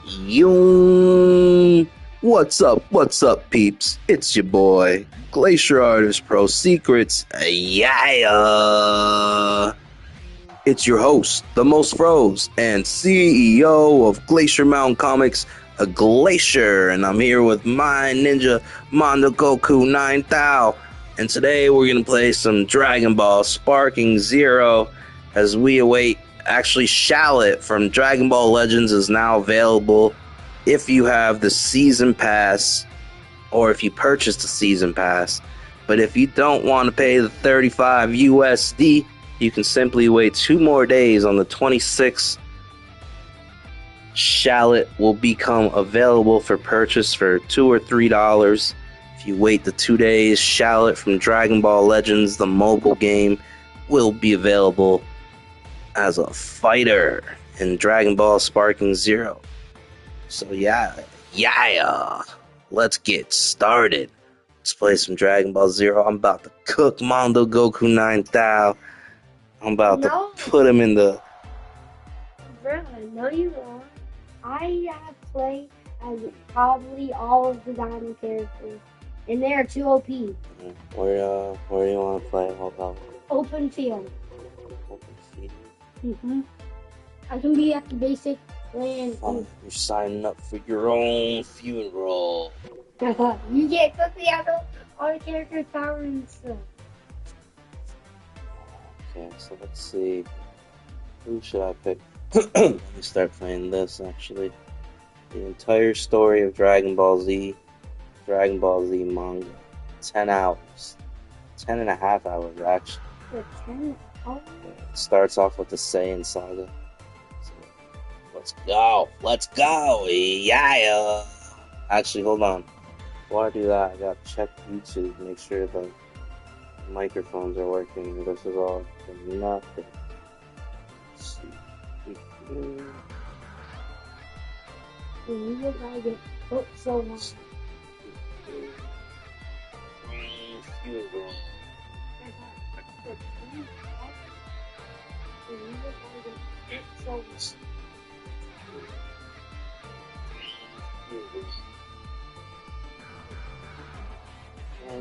Yo, what's up, peeps? It's your boy, Glacier Artist Pro Secrets. Yeah, it's your host, the most froze, and CEO of Glacier Mountain Comics, a Glacier, and I'm here with my ninja, Mondo Goku 9000. And today we're gonna play some Dragon Ball Sparking Zero as we await. Actually, Shallot from Dragon Ball Legends is now available if you have the season pass or if you purchase the season pass. But if you don't want to pay the 35 USD, you can simply wait 2 more days. On the 26th, Shallot will become available for purchase for $2 or $3. If you wait the 2 days, Shallot from Dragon Ball Legends, the mobile game, will be available as a fighter in Dragon Ball Sparking Zero. So yeah, let's get started. Let's play some Dragon Ball Zero. I'm about to cook Mondo Goku 9000. I'm about to put him in the... Bro, no you won't. I have played as probably all of the diamond characters, and they are too OP. Where do you want to play? Hold on. Open field. Open field. I can be at the basic land. Oh, you're signing up for your own funeral. You get quickly out of all the characters' power and stuff. Okay, so let's see. Who should I pick? Let me start playing this, actually. The entire story of Dragon Ball Z manga. 10 hours. 10 and a half hours, actually. For 10 hours? It starts off with the Saiyan saga. So, let's go! Yeah! Actually, hold on. Before I do that, I gotta check YouTube, make sure the microphones are working. This is all for nothing. Let's see. You look like it took so long.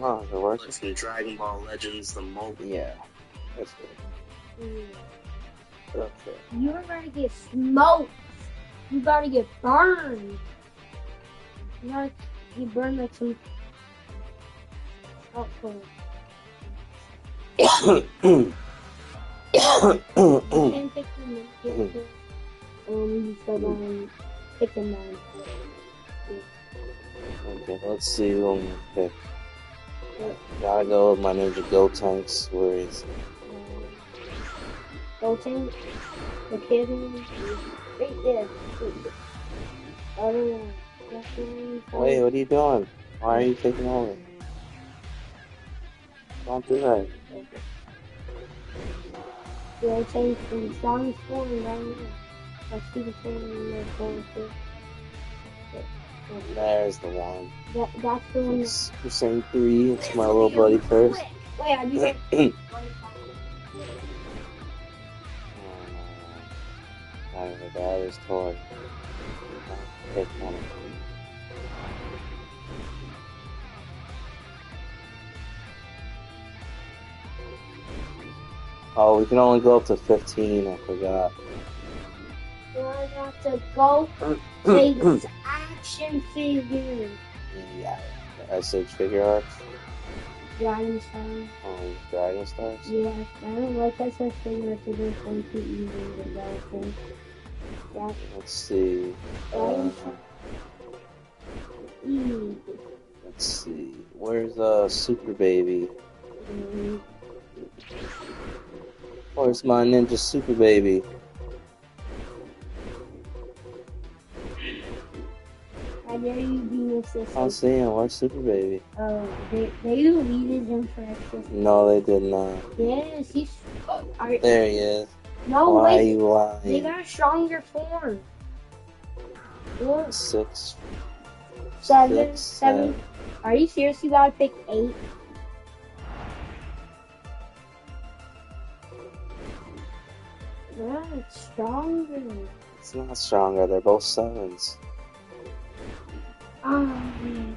Oh, it works. From Dragon Ball Legends, the mobile. Yeah, that's good. Okay. You're gonna get smoked. You gotta get burned. You gotta get burned like some alcohol. You can't pick them up. You start on pick them on. Okay, let's see who I'm gonna pick. Gotta go with my Ninja Gotenks. Where is he? Gotenks? The kid right there. Other one. Wait, what are you doing? Why are you taking over? Don't do that. Gotenks from strongest form right now. Let's see the form in there going through. There's the one. That's the one. You're saying 3. It's my little buddy first. Wait, I do that. That is toy. Pick one. Oh, we can only go up to 15. I forgot. I have to go take this action figure. Yeah, the SH figure arts. Dragon Stars. Oh, Dragon Stars? Yeah, I don't like SH figure arts. They're going too easy to develop. Yeah. Let's see. Let's see. Where's Super Baby? Where's my Ninja Super Baby? How dare you be Mr. I'll see him. Where's Super Baby? Oh, they deleted him for extra. No, they did not. Yes, he's. There he is. No, why wait. You lying? They got a stronger form. Look. 6, 7. Are you serious? You gotta pick 8. Yeah, it's stronger. It's not stronger. They're both 7s. Man.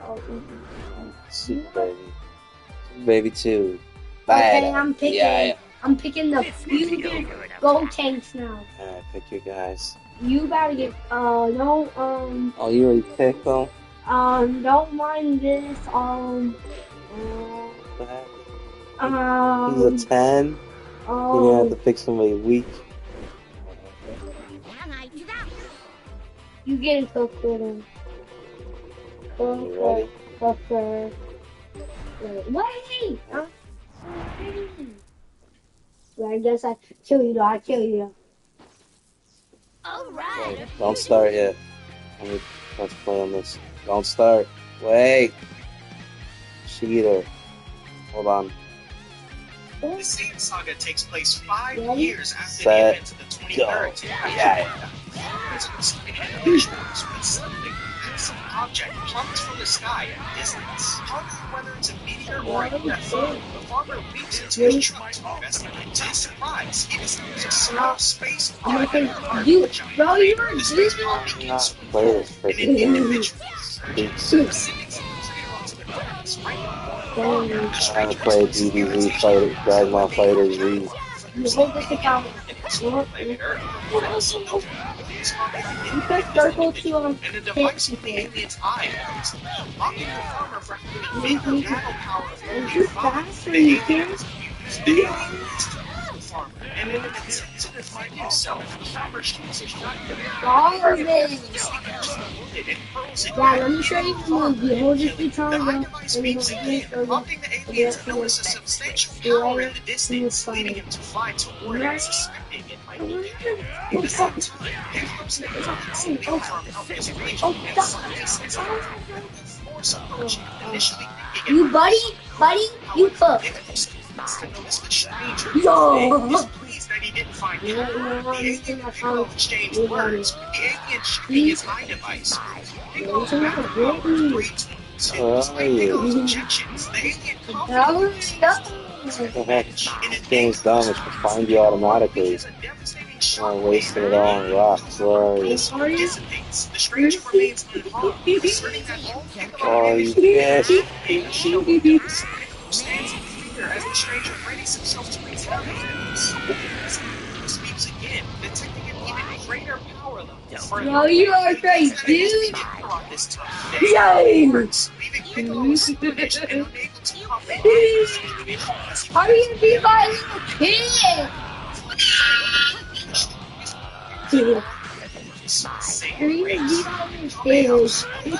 Oh, Super baby. Super baby 2. okay, I'm picking. Yeah. I'm picking the fusion gold tanks now. Alright, pick your guys. You gotta get. No. Oh, you already picked them? Don't mind this. He's a 10. You're gonna have to pick somebody weak. You get it cooked with him. You ready? Cooker. Wait! Well, I guess I kill you though. I kill you. Wait, don't start yet. Let's play on this. Don't start. Wait. Cheater. Hold on. The same saga takes place 5 years after Set, the events of the 23rd. Yeah. Suddenly, some object plummets from the sky at a distance. Pondering whether it's a meteor or a UFO, the farmer leaps into his truck to investigate. To his surprise, he discovers a small space pod that Bro, you were the space pod begins to Play unfold, this and freaking an game. individual sending some onto the ground right before the I haven't played DBZ Fighter, Dragon Fighter Z. You hold this account. You press circle to and a device with the alien's eye opens, locking the farmer from having the battle power of you fast or you can? the aliens to the farmer, and in an attempt to defend himself, the farmer shoots a shotgun. Garbage. It hurls it Yeah, let me show you the movie. Hold this the guitar eye and device then beeps again, prompting the alien to notice a substantial power in the distance, leading him to fly toward it, suspecting it might be dead. At the same time, it helps the alien from out his region, and scientists force approaching, initially thinking you buddy, you cook. to notice the stranger. Yo. He's pleased that he didn't find him. The alien and Piccolo exchange words, with the alien shooting his eye device. Piccolo's battle power breeds despite Piccolo's objections. The alien confidently This game's dumb, it should find you automatically. I'm wasting it all on rocks, where are you? dissipates. The stranger remains unharmed, asserting that all Oh, you bitch. stands in fear as the stranger readies himself to retaliate. Speaks again, detecting an even greater power level. Yo, you are great, dude. This time, Yay! leaving Piccolo astonished and unable to comprehend the situation as he How are you gonna be my little kid?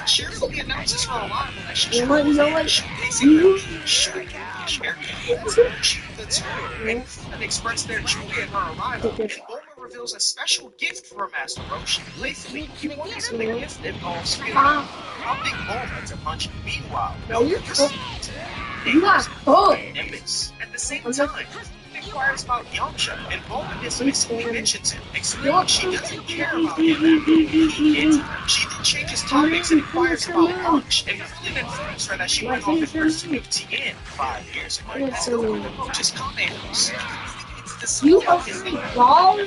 cheerfully announces her arrival as she You know what? and express their joy at her arrival. Bulma reveals a special gift for Master Roshi. Playfully, he wonders if the gift involves feeling, prompting Bulma to punch him. Meanwhile, You got cooked. Nimbus. At the same time, he inquires about Yamcha, and Bulma dismissively mentions him, explaining she doesn't care about him after she then changes topics and inquires about lunch, and Krillin informs her that she went off in pursuit of Tien 5 years ago. As Goku approaches Kame House, You are free balls.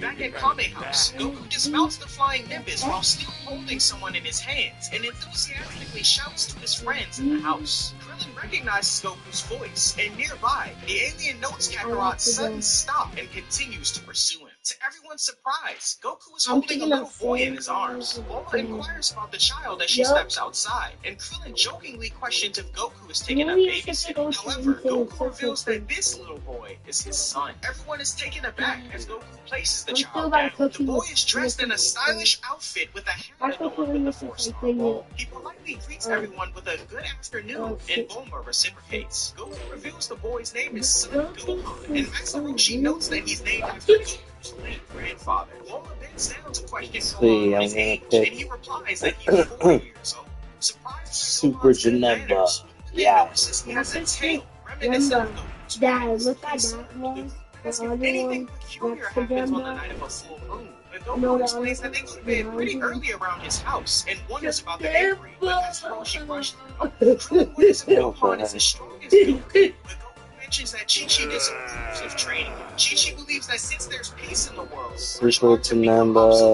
Back at Kame House, Goku dismounts the flying Nimbus while still holding someone in his hands and enthusiastically shouts to his friends in the house. Krillin recognizes Goku's voice, and nearby, the alien notes Kakarot's sudden stop and continues to pursue him. To everyone's surprise, Goku is holding a little boy in his arms. Bulma inquires about the child as she steps outside, and Krillin jokingly questions if Goku is taking a babysitter. However, Goku reveals that this little boy is his son. Everyone is taken aback as Goku places the child down. The boy is dressed in a stylish outfit with a hat adorned with the four-star ball. He politely greets everyone with a good afternoon, and Bulma reciprocates. Goku reveals the boy's name is Son Gohan, and Masaroshi notes that he's named after Goku's late grandfather. Bulma bends down to question Gohan's age, and he replies that he's 4 years old. Surprised Super Janemba. Yeah. he has a tail reminiscent of Goku's. Dad, look at that one. The other Anything one peculiar next to happens them. on the night of a full moon. But No, Goku that explains that they could have been pretty early around his house and wonders about the bakery. But Masaroshi questions Krillin wonders if Gohan is as strong as Goku. But Goku mentions that Chi-Chi disapproves of training. Chi-Chi believes that since there's peace in the world,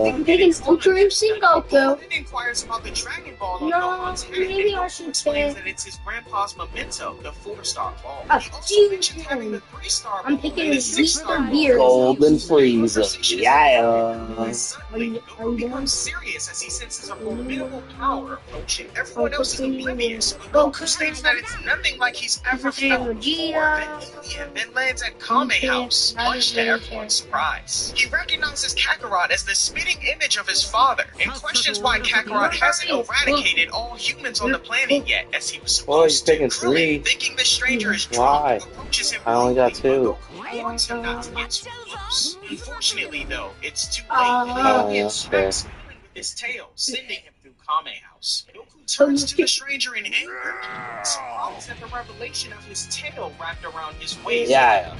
I'm taking Ultra Instinct Goku. Then inquires about the Dragon Ball on No, Gohan's head, maybe and I Goku should explains say- that it's his grandpa's memento, the 4-star ball. A He also few mentions having the 3-star I'm ball picking and the a 6-star Vista ball. beer. Golden Frieza. Yeah. Suddenly, Are Goku you becomes serious as he senses a formidable power approaching. Everyone else is quickly oblivious, but go. Goku states that it's nothing like he's ever felt before. Then lands at Kame House, much to everyone's surprise. He recognizes Kakarot as the spitting image of his father, and questions why Kakarot hasn't eradicated all humans on the planet yet, as he was Oh, he's supposed to. taking 3. Thinking the stranger is Why? drunk, approaches him I only got rudely, 2. but Goku warns him not to get too close. Unfortunately, though, it's too late. Oh, He yeah, gets okay. smacked with his tail, sending him through Kame House. Goku turns to the stranger in anger, surprised at the revelation of his tail wrapped around his waist. Yeah.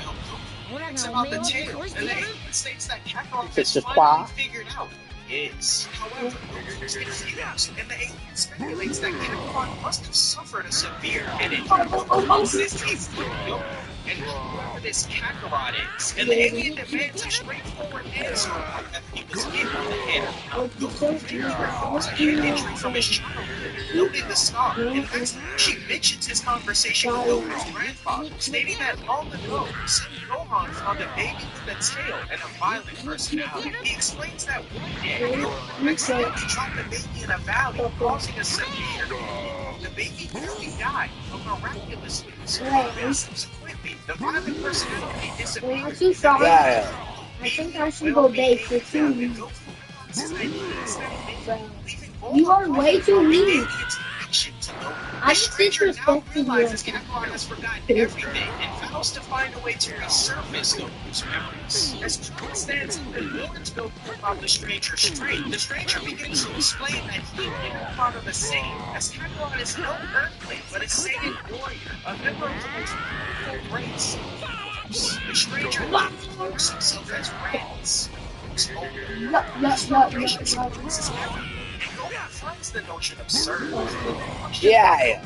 Goku asks about the tail, and the alien states that Kakarot It's has just finally figured out who he is. However, Goku is confused, and the alien speculates that Kakarot must have suffered a severe head injury. Goku insists he's with Goku, and whoever this Kakarot is, and the alien demands a straightforward answer on whether he was hit on the head or not. Goku recalls a head injury from his childhood, noting the scar, and she mentions his conversation with Goku's grandfather, stating that long ago, son Gohan found a baby with a tail and a violent personality. He explains that one day, Goku accidentally dropped the baby in a valley, causing a severe wound. The baby nearly died, but miraculously survived. Subsequently, the violent personality disappeared. Yeah. I think I should go bake for 2 weeks. You are way too mean. The stranger now realizes Kakarot has forgotten everything and vows to find a way to resurface Goku's memories. As Trunks stands up and warns Goku about the stranger's strength, the stranger begins to explain that he and Gohan are the same, as Kakarot is no earthling but a Saiyan warrior, a member of the most powerful race. The stranger refers himself as Rance. Finds the notion absurd. Yeah.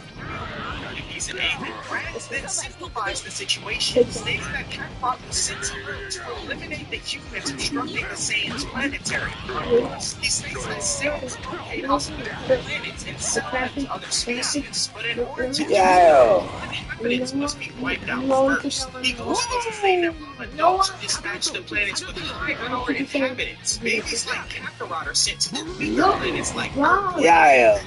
He's an alien. Rance then simplifies the situation, stating that Kakarot was sent to Earth to eliminate the humans obstructing the Saiyans' planetary progress. He states that Saiyans locate hospitable planets and sell them to other species, but in order to do so, inhabitants must be wiped out first. He goes on to say that while adults are dispatched to planets with high-powered inhabitants, babies like Kakarot are sent to weaker planets like Earth. Yeah.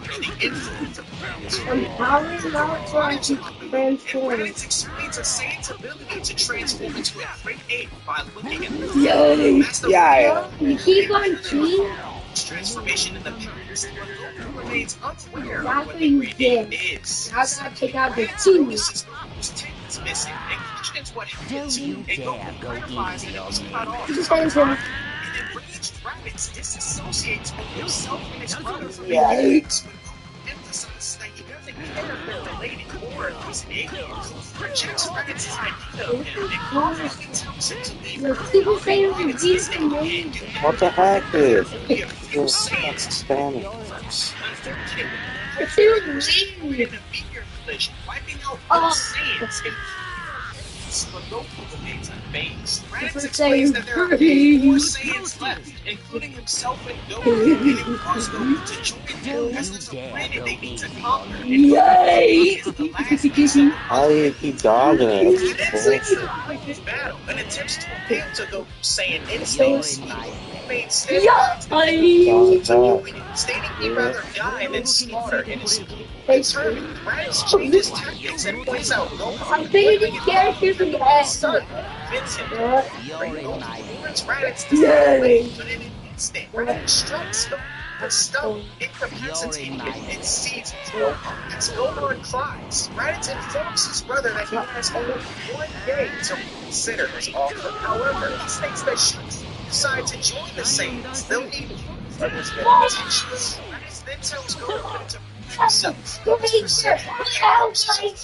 The influence of planets. I'm probably not trying to transform. Raditz explains a Saiyan's ability to transform into a great ape by looking at the Yay! Yeah. You keep on cheating? transformation in the past, but Goku remains unaware That's of what what the you great did. ape is. Now I gotta take out the Raditz two. notices Goku's tail is missing and questions what happened to him, and Goku clarifies that it was cut off sometime. And enraged Raditz disassociates both himself and his brother from the apes, but Goku emphasizes that he doesn't care if they're related or if he's an alien. Goku rejects Raditz's idea of him and confidently tells him to leave The Earth. Super Saiyan Raditz is is amazing. What the heck, dude? He refused Saiyans Spanish. Unfortunately, It's too in a weird. meteor collision, wiping out Oh. both Saiyans and but Goku remains unfazed. Raditz Super explains Saiyan that there are 4 3. Saiyans left, including himself and Goku, and implores Goku to join him as there's a planet they need to conquer. And Yay! Goku is the last piece of the How do you keep dodging it? Raditz this battle and attempts to appeal to Goku's Saiyan instincts. He remains steadfast stating he'd rather die than slaughter in his school. Determined, Raditz changes tactics and points out Goku. I'm thinking these characters in the head. Son, Vincent, warns Raditz to Yay. away, but in an instant, Raditz strikes Goku with stone, incapacitating him and seizes Gohan. As Gohan cries, Raditz informs his brother that he has only 1 day to reconsider his offer. However, he states that should he decide to join the Saiyans, they'll need proof of his good intentions. Raditz then tells Gohan to prove himself. Glacier, help me!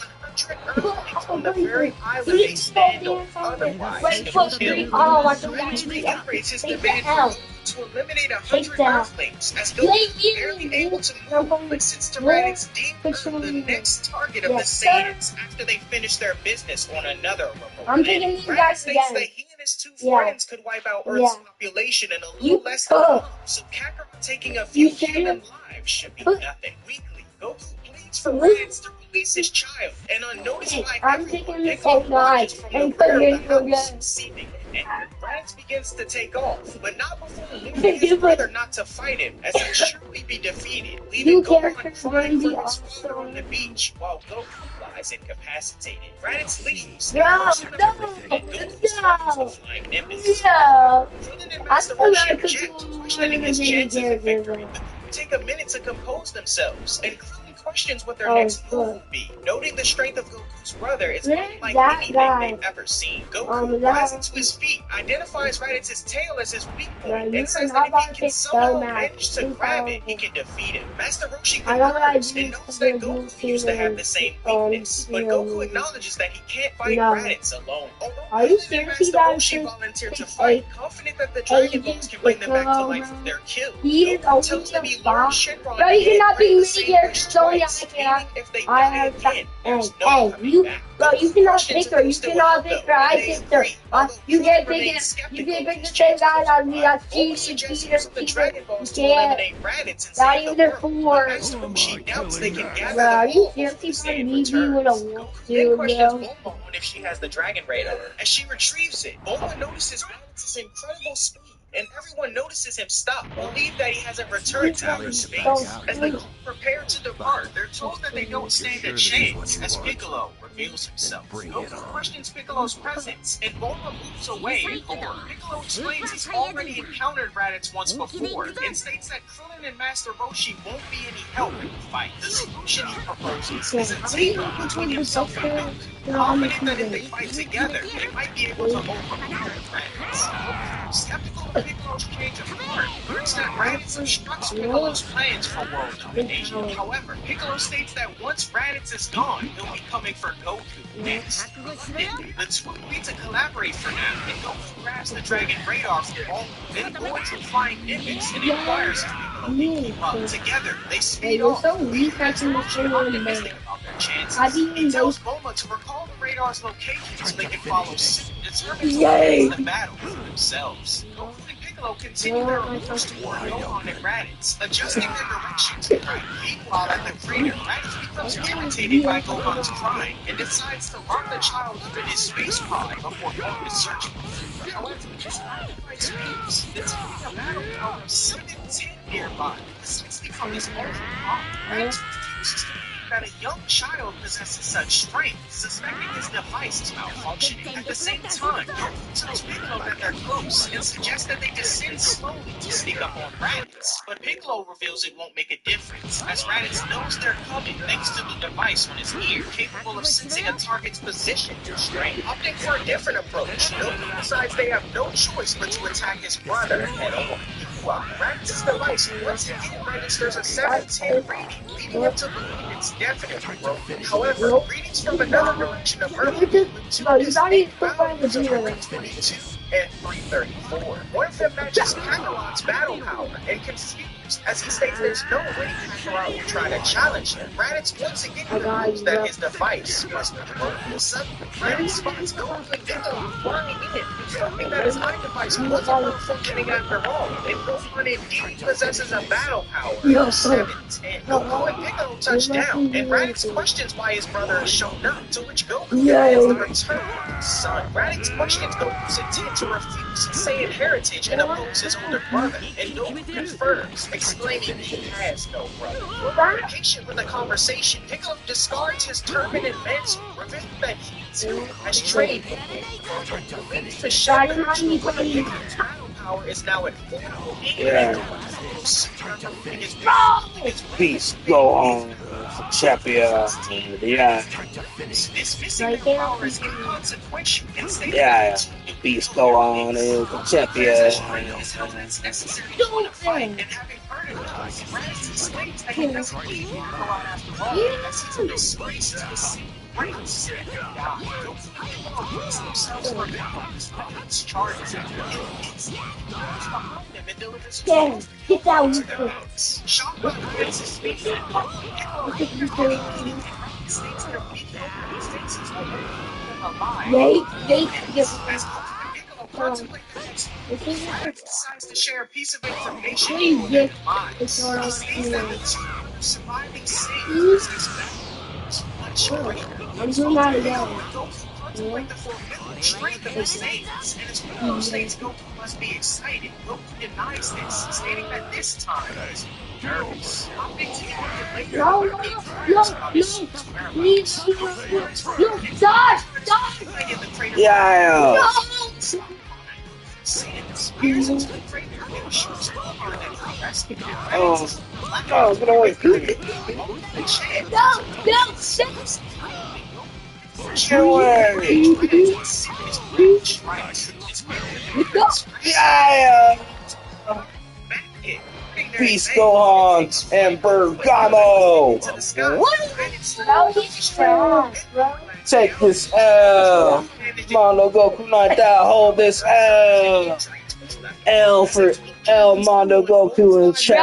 100 Earthlings on the very island they stand on. Otherwise, Wait, they'll put kill. 3. Oh, I forgot. Raditz reiterates his Take the demand for L. Goku to eliminate Take 100 the L. Earthlings, as You Goku ain't is barely getting able me. to No, move, listens to more Raditz deem Earth the control. next target of the Yes, sir. Saiyans after they finish their business on another remote I'm planet. taking these Raditz guys states that again. he and his two Yeah. friends could wipe out Earth's Yeah. population in a You little less than a cook. month, so Kakarot taking a few You said human it. lives should be Cook. nothing. Weekly, Goku pleads for Really? Raditz to release his child, and unnoticed Hey, by I'm everyone, taking this Piccolo guy watches from the and rear cooking of the you house, again. seething, and Raditz begins to take off, but not before warning his brother not to fight him, as he'd surely be defeated, leaving You Gohan characters crying going to for be his father on the awesome. beach, while Goku lies incapacitated. Raditz leaves, No, and no, Goku starts no, the flying Nimbus. no. Krillin and I Master still Roshi gotta object, control one questioning of the his baby chances of victory. characters. The group take a minute to compose themselves, and Krillin questions what their Oh, next move look. would be, noting the strength of Goku's brother is There's unlike that anything guy. they've ever seen. Goku That. rises to his feet, identifies Raditz's tail as his weak Yeah, point, you're and says not that if about he to can take somehow so mad. manage to grab it, he can defeat him. Master Roshi I know what I concurs do and notes that to Goku used to have the same weakness, but Goku acknowledges that he can't fight No. Raditz alone. Although Are you Krillin and seriously Master guys Roshi just volunteer to take fight, confident that the Dragon Balls can bring them back to life if they're killed. He is Goku tells only them a he learned bot. Shenron Bro, and you he cannot had be the mini same character, wish so yeah, twice, I cannot. meaning if they I die have again, there's no hey, coming you, back. bro, you Goku cannot questions pick if her. they'll You still cannot love pick though, her. and I they picked her. agree, although You Krillin can't pick remains it. You skeptical can't if pick his the same chance guy will as me. survive. That's Bulma cheating, suggests cheater, using the cheater. Dragon You Balls to can't. eliminate Raditz and Not save the even world, four. but Master Roshi doubts they can gather Bro, them you all before seriously the Saiyan me with a returns. wolf, Goku then dude, questions bro? Bulma on if she has the Dragon Radar. As she retrieves it, Bulma notices Raditz's incredible speed, and everyone notices him stop, believe that he hasn't returned to outer space. As the crew prepare to depart, they're told that they don't stand a chance, as Piccolo reveals himself. Goku questions Piccolo's presence, and Bulma moves away in horror. Piccolo explains he's already encountered Raditz once before, and states that Krillin and Master Roshi won't be any help in the fight. The solution he proposes is a team-up between himself and Goku, confident that if they fight together, they might be able to overpower Raditz. Goku, skeptical of Piccolo's change of heart, learns that Raditz obstructs Piccolo's plans for world domination. However, Piccolo states that once Raditz is gone, he'll be coming for Goku next. The two agree to collaborate for now, and Goku grabs the Dragon Radar from Bulma, then boards the flying Nimbus and inquires if Piccolo can keep up. Together, they speed off, leaving Master Roshi optimistic about their chances. He tells Bulma to recall the radar's location so they can follow suit, determined to win the battle for themselves. Goku and Piccolo continue their moves toward Gohan and Raditz, adjusting their direction to the right. Meanwhile, at the crater, Raditz becomes irritated by Gohan's crying and decides to lock the child up in his space pod before going to search for him. However, his sacrifice speaks, detecting a battle power of 710 nearby, precisely from his own mom. Raditz refuses to believe that a young child possesses such strength, suspecting his device is malfunctioning. At the same time, Goku tells Piccolo that they're close and suggests that they descend slowly to sneak up on Raditz, but Piccolo reveals it won't make a difference, as Raditz knows they're coming thanks to the device on his ear, capable of sensing a target's position through strength. Opting for a different approach, Goku decides they have no choice but to attack his brother head on. Meanwhile, Raditz's device once again registers a 710 reading, leading him to believe it's definitely broken. However, readings from another direction of Earth with two distinct values of 322 and 334. One of them matches Kakarot's battle power, and confused as he states there's no way Kakarot will try to challenge him. Raditz once again concludes that his device must be broken. Suddenly, Raditz spots Goku and Piccolo flying in, confirming that his mind device wasn't malfunctioning after all, and Gohan indeed possesses a battle power of 710. Goku and Piccolo touch down, and Raditz questions why his brother has shown up, to which Goku demands the return of his son. Raditz questions Goku's intent to refuse Saiyan heritage and oppose his older brother, and Goku confirms, exclaiming he has no brother. Impatient with the conversation, Piccolo discards his turban and mantle, revealing that he too has trained with Goku. Leads to Shepard, Piccolo's battle power is now at 408. Peace, go on, champion. Yeah. This missing power is inconsequential and Yeah, peace, go on, champion. is held as necessary to win a fight, and having earned it, Raditz explains that he doesn't need Kakarot after all, as he's a disgrace to the city. breaks. Goku brings themselves for balance. It's charges and it's behind them and delivers Damn, get that to weak their foot. heads. Shocked by Raditz' speed, Piccolo states their beat Goku states he's going to keep them alive. Wait, As Goku and Piccolo contemplate their next move, Raditz decides to share a piece of information with their minds. He states that the two surviving Saiyans is I'm doing that again. contemplate the formidable strength of the Saiyans, and as Piccolo states Goku must be excited, Goku denies this, stating that this time he's nervous. Opting to get later, No, please, no, stop! Yeah. No! Oh, get away. Yeah. Peace, Gohan and Bergamo. Take this L. Mondo Goku 9000. Hold this L. L for L Mondo Goku in chat.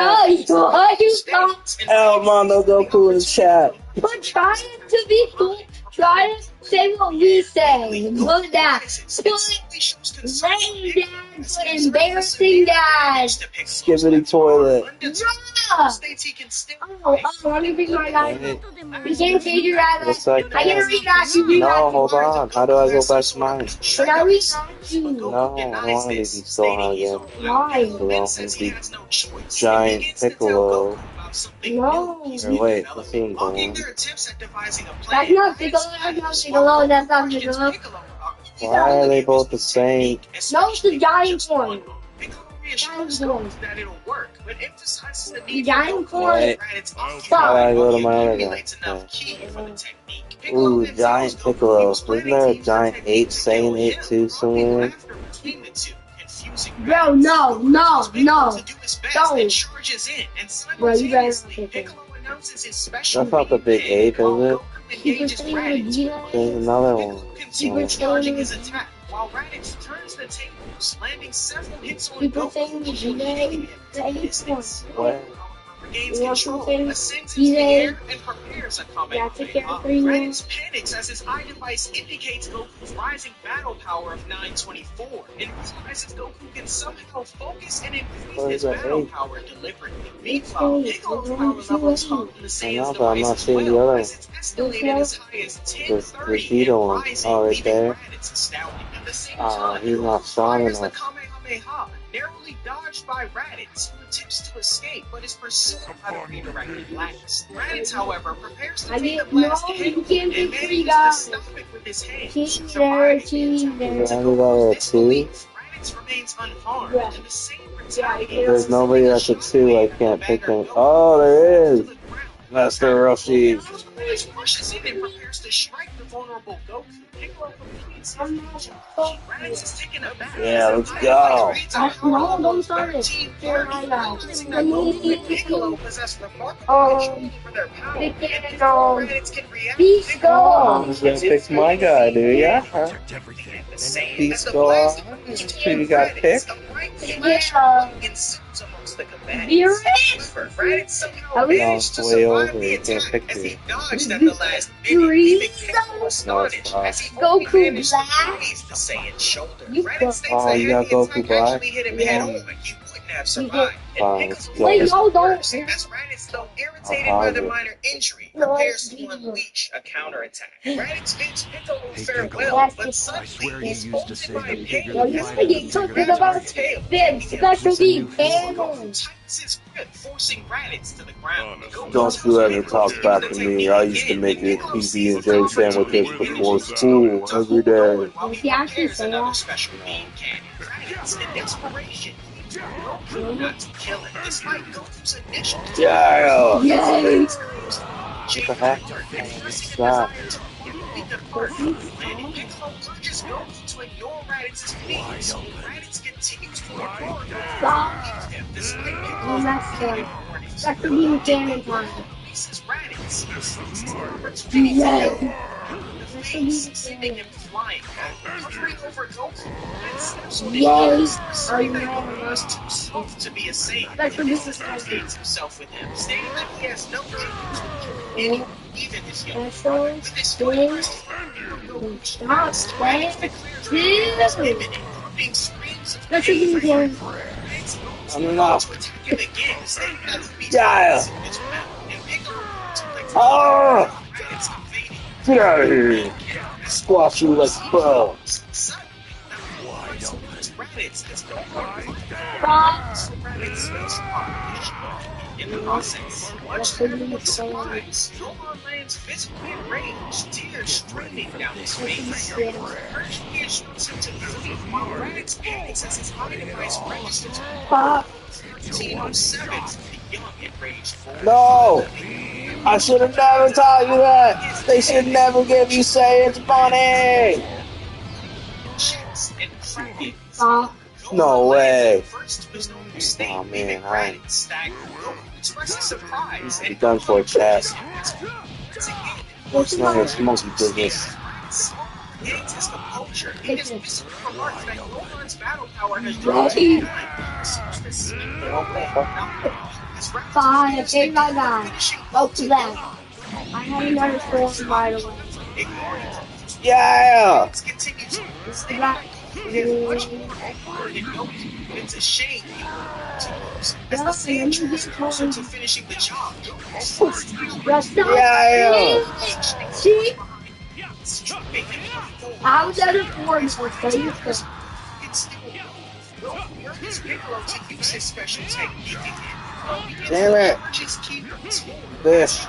L Mondo Goku in chat. But trying to be cool, trying to say what we say. Look at that. Lame dad, but embarrassing dad. Skibbity toilet. Let me bring my knife. You can't change your address. I gotta read that to you. No, hold on. How do I go back to mine? But I read that to you. No, I don't want to be Gohan again. Why? I want to be Giant Piccolo. No. Or wait, let's see him go on. That's not Piccolo, that's not Piccolo. Why are they both the same? No, it's the giant form. That it'll work, but emphasizes the The need giant form. Wait, how do I go to my other guy? Ooh, Giant Piccolo. Isn't there a Giant 8 Saiyan 8 2 somewhere? Bro, no. Don't. Bro, you better not take it. That's not the big ape, is it? Super Saiyan Vegeta. There's another one. Super charging his attack, while Raditz turns the tables, landing several hits on Super Goku. Saiyan Vegeta. The eighth one. What? Regains You want control, something? ascends into the Vegeta. air, and prepares a combat Yeah, take care of three Raditz panics as his eye device indicates Goku's rising battle power of 924, and realizes Goku can somehow focus and increase his battle power deliberately. Meanwhile, Piccolo's power levels come from the Saiyan's but I'm not device seeing as the well, other as it's estimated as high as 1030 Vegeta and one. rising, Oh, right leaving there. Raditz astounded. At the same Ah, time, he's not Goku strong fires the enough. Kamehameha, narrowly dodged by Raditz, who attempts to escape but is pursued by the redirected blast. Raditz, however, prepares to I take the get blast no, head you can't and be free, manages to guys. stop it with his hands. Cheese there, Surviving the cheese attack. there. To Only Goku's got a disbelief, Raditz remains unharmed, Yeah. and the same Yeah, retaliates. There's nobody that's a 2. I can't pick him. Oh, there is. Master Rossi. Raditz rushes in and prepares to strike the vulnerable Goku. Piccolo completes his mission. Raditz is taken aback. Yeah, let's go. No, don't start it. Piccolo possessed remarkable control over their power, and before Raditz can react, Peace I'm go. just gonna pick my guy, do ya? the same Peace as the go blast on. of Who you got picked? a bright flash of light ensues amongst the You're combatants. However, Raditz somehow I was- managed to No, it's way survive over. the You can't attack pick as he me. dodged at the last minute, leaving Piccolo astonished as he only Goku managed to Black? graze the Saiyan's shoulder. You Raditz states Oh, that you had got the Goku attack Black? actually hit him Yeah. head on, he wouldn't have survived. Oh, And let's Piccolo go. Wait, is no, don't. worse, as Raditz, though irritated I'll by the pause it. minor injury, No, prepares to Jesus. unleash a counterattack. Raditz bids Piccolo Hey, farewell, That's but it. suddenly he's you used to folded say by that pain Well, bigger as than he you're grabs talking about his tail. big specialty cannon. Tightens his grip, forcing Raditz to the ground. Don't you ever talk back to me. I used to make you PB&J sandwiches before school every day. While He actually prepares said another that. special beam cannon. Raditz, in desperation, Goku not to kill him, despite Goku's initial Yeah. Yay. What the heck? Stop. Landing Piccolo urges Goku to ignore Raditz's pleas, so Raditz continues to ignore Stop. him despite Oh, Piccolo's that's repeated good. warnings. Specialty cannon time. Releases Raditz. Yay. face, sending him flying, hovering over Goku. And steps on his Yay! nose, saying that Goku is too soft to be a Saiyan. That's And what this associates himself with him, stating that he has no chance to kill anyone, even his younger brother. With his foot pressed Stop playing. being screams of That's pain. what you do. No. To attack him again, stating that the beast Yeah. is his weapon. And Piccolo Oh! it's invading. Get out of here! Squash you like bugs. In the process, much to everyone's surprise, Gohan lands physically enraged, tears streaming down his face. Urgently instructs him to flee, while Raditz panics as his high device registers 1307, the young enraged force. No! I should have never taught you that! They should never give you Saiyans money! No way! Oh man, I ain't done for a chat. It's not his monkey business. HEADZ is composure. He has recently remarked that Gohan's battle power has dropped to 9. Fine, okay, my guy. Go to that. I have another form, by the way. Yeah! It's a shame as the Saiyan gets closer to finishing the job. Yeah! See? I was at a form, so you could. It's Piccolo to use his special technique again. Damn it! This.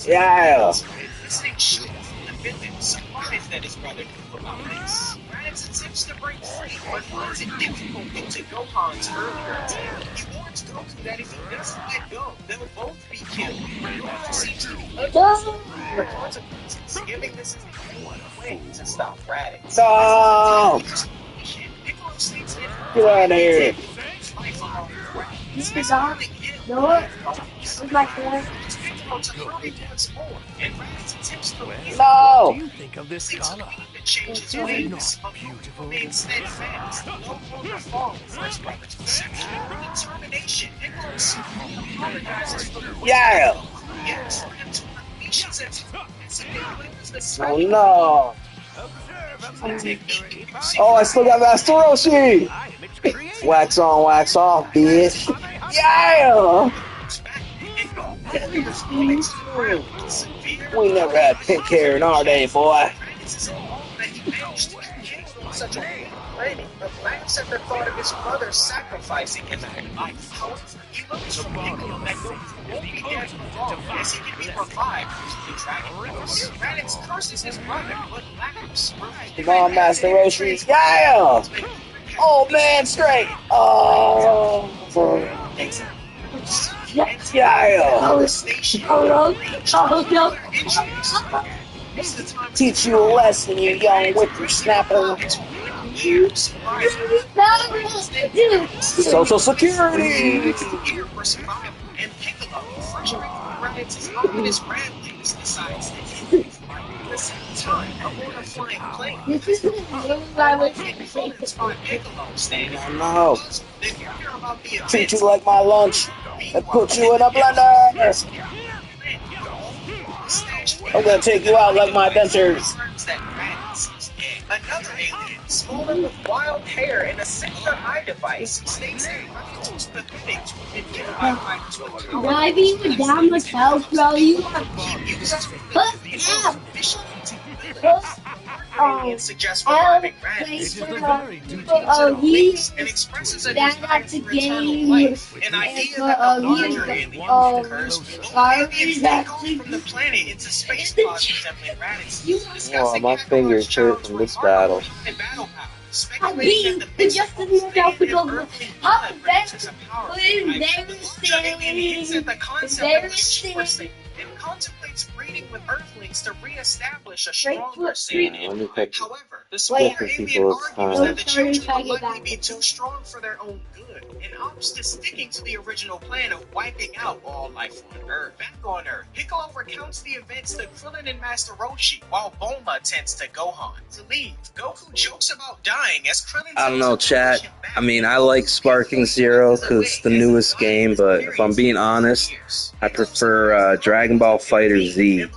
Yeah! Surprised that his brother knew about this. Raditz attempts to break free, but finds it difficult due to Gohan's earlier attack. He warns Goku that if he doesn't let go, they'll both be killed. Goku seems to be the consequences, giving this as the only way to stop Raditz. No! Piccolo states that Get out of here! This is on. No, this is my friend. No! What do you think of this color? Changes ways, beautiful. Being steadfast, no longer fall for his brother's deception. Determination, Nicholas apologizes for the Yeah! yes, and unleashes it. Oh no! Oh, I still got Master Roshi! Wax on, wax off, bitch! Yeah! We never had pink hair in our day, boy. Such a planning, but laughs at the thought of his brother sacrificing his life. However, he learns from Piccolo that Goku won't be dead for long, as he can be revived using the Dragon Force. Raditz curses his brother, but laughs. Come on, Master Roshi. Yeah! Oh man, straight! Oh! Yeah! Teach you a lesson, you young whippersnapper. Social Security! And Piccolo, frustrated with Raditz's ominous ramblings, decides that he is at the same time aboard a flying plane. This is the news I was saying. Piccolo standing No. then you hear about the Treat you events like my lunch and put you in a blender! I'm gonna take you out like my dentures. Another alien, smaller with wild hair and a similar eye device, states that Raditz was pathetic to have been given by Raditz with Driving with down the house, bro, you are. and suggests reviving Raditz and expresses a desire for eternal life, an idea that the larger alien occurs aliens that go from the planet into space pods resembling Raditz. Oh, my fingers hurt from this battle. And battle power. I mean, the Justice League to go. How the best? The concept of the Super Saiyan and contemplates breeding with Earthlings to re-establish a stronger Saiyan. However, The smaller Different alien people's argues time. that the children will likely be too strong for their own good, and opts to sticking to the original plan of wiping out all life on Earth. Back on Earth, Piccolo recounts the events to Krillin and Master Roshi, while Bulma tends to Gohan. To leave, Goku jokes about dying as Krillin I don't know, tells him to push chat. him back. I mean, I like Sparking Zero because it's the newest game, but if I'm being honest, I prefer Dragon Ball Fighter Z.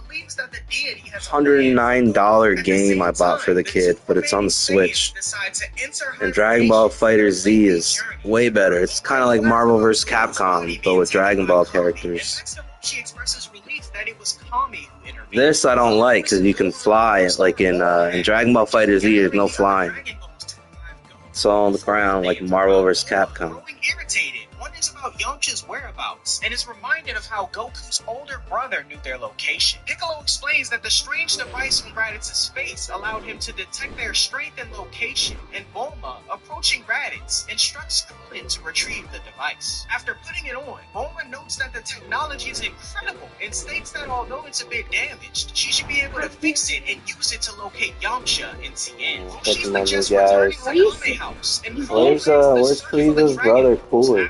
$109 game I bought for the kid, but it's on the Switch. And Dragon Ball Fighter Z is way better. It's kind of like Marvel vs. Capcom, but with Dragon Ball characters. This I don't like because you can fly. Like in Dragon Ball Fighter Z, there's no flying. It's all on the ground like Marvel vs. Capcom. Growing irritated, wonders about Yamcha's whereabouts, and is reminded of how Goku's older brother knew their location. Piccolo explains that the strange device on Raditz' face allowed him to detect their strength and location, and Bulma, approaching Raditz, instructs Krillin to retrieve the device. After putting it on, Bulma notes that the technology is incredible and states that although it's a bit damaged, she should be able to fix it and use it to locate Yamcha in Tien. She suggests returning to Kame House and Where's Frieza's brother Cooler?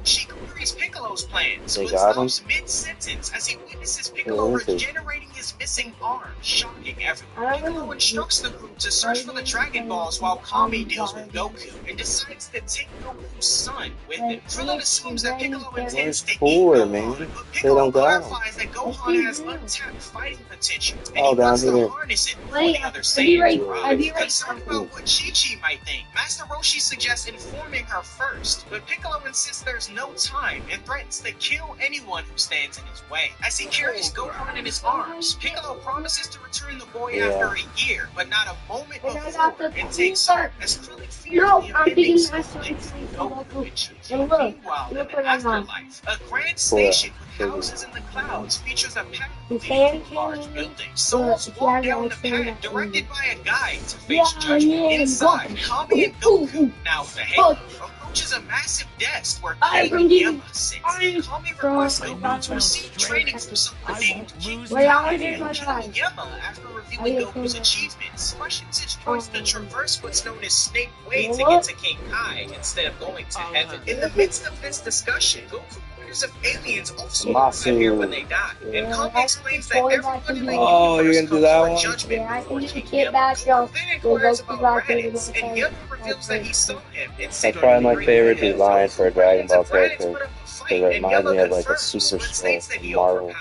she queries Piccolo's plans, They but got him? stops mid-sentence as he witnesses Piccolo Where is he? regenerating his missing arm, shocking everyone. Piccolo instructs the group to search for the Dragon Balls while Kami deals with Goku, and decides to take Goku's son with him. Krillin assumes that Piccolo intends to eat Cooler, Gohan, man? but They Piccolo don't got him. clarifies that Gohan has untapped fighting potential, and Oh, he down wants to here. harness it before Wait, the other I'll be right- Saiyans I'll be arrive. right Concerned back. about what Chi-Chi might think, Master Roshi suggests informing her first, but Piccolo insists there's no time and threatens to kill anyone who stands in his way. As he carries Gohan in his arms, Piccolo promises to return the boy after a year, but not a moment And I before, got the and takes cooler. off as Krillin fears No, the I'm impending thinking split that's between what Goku and Chi-Chi. And look, Meanwhile, in look the what I got. afterlife, a grand station with houses in the clouds features a path The leading fan through large came, buildings. Souls but walk yeah, down the I've seen path that directed by a guide to face Yeah, judgment. yeah, Inside, what? Kami and Goku, now the head, approaches a massive desk where I'm King getting- Yama sits. I'm Kami from- requests Goku to receive training from someone I named won't King lose Wait, I Kai, wanna get and my King eyes. Yama, after reviewing I Goku's get my- achievements, questions his choice to traverse what's known as Snake Way to What? get to King Kai instead of going to heaven. In the midst of this discussion, Goku wonders if aliens also appear when they die, and Kami explains that everyone in the Oh, you're universe gonna do comes that for one? judgment Yeah, I before think you King get Yama. back, yo. Then inquires about back to the Raditz, and military. Yama reveals that he saw him and That's probably my favorite design for a Dragon Ball character. It reminds me of like a Super Scroll from Marvel.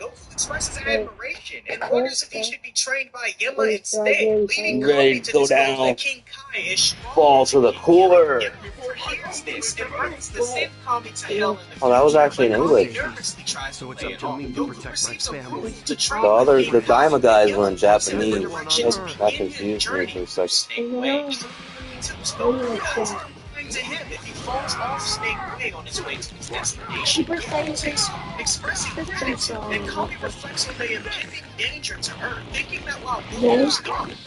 Goku expresses admiration and wonders if he should be trained by Yama Wait, instead, leading Ready Kami to to go disclose down. that King Kai is strong. Fall to the cooler. Yama overhears this and threatens to send Kami to hell in the future. Oh, that was actually in but Kami English. nervously tries So to it's play up it to off. me to Goku protect my receives family. approval to train The other, with the King Kai. Daima guys Yama were in moves him in the Japanese. direction to That begin his confused me journey for a through second. Snake Way. Tells Goku that it's coming to him if he falls off Snake Way on his way to his destination. Goku takes off, expressing gratitude, and Kami reflects on the impending danger to Earth, thinking that while Goku's gone, his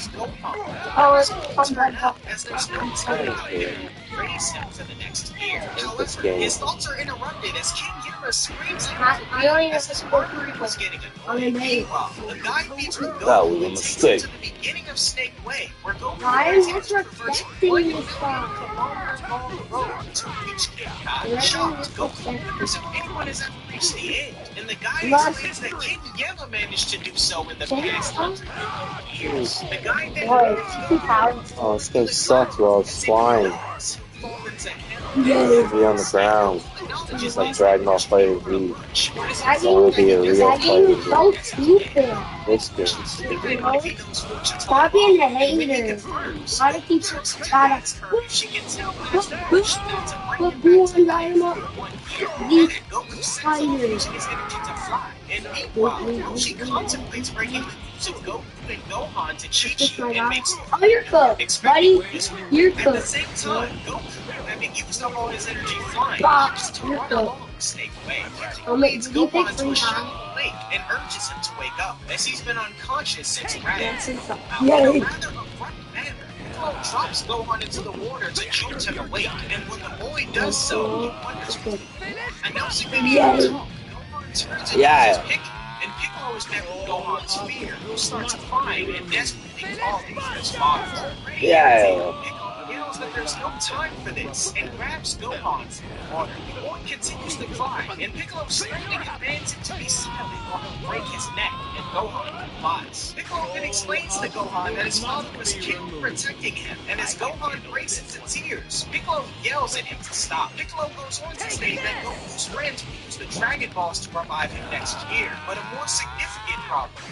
Gohan turn up as there's no time out there to raise him for the next year. However, his thoughts are interrupted as King Yama screams out I don't even as his partner was getting annoyed. Meanwhile, the guy meets with That was Goku a and takes mistake. him to the beginning of Snake Way, where Goku Why has is to traverse disrespecting 1 this million guy? kilometers long road to reach King Kai. Shocked, Goku wonders if anyone has ever reached the end, and the guy explains that King Yama managed to do so in the past 100 years. The guy then Boy, moves too Goku powerful. Oh, this game sucks, bro. It's flying. Yeah. Be on the ground. Just like Dragon Ball Fighter Z. That It's only be a game, real that game is so fighter. stupid. This game's stupid. You know? Stop being a hater. A lot of people gotta put blue on Dynamo. These fighters. And meanwhile, Roshi contemplates breaking the news of Goku and Gohan to Chi-Chi and makes Oh, you're cooked, buddy. You're at the cooked. same time, Goku, having used up all his energy flying, Bob, opts to you're run cooked. along Snake Way. I'll He make leads you pick Gohan to free a now. shallow lake and urges him to wake up, as he's been unconscious since Raditz. In a Yay. rather abrupt manner, Piccolo drops Gohan into the water to jolt him awake, and when the boy does so, he wonders, announcing that he Yay. is Gohan turns into Yeah. his pick and Piccolo is met with Gohan's fear, who starts crying and desperately calling for his father. Already irritated, Piccolo yells that there's no time for this and grabs Gohan from the water. The boy continues to cry, and Piccolo sternly commands him to be silent or he'll break his neck, and Gohan complies. Piccolo then explains to Gohan that his father was killed protecting him, and as Gohan breaks into tears, Piccolo yells at him to stop. Piccolo goes on to state that Goku's friends will use the Dragon Balls to revive him next year, but a more significant problem.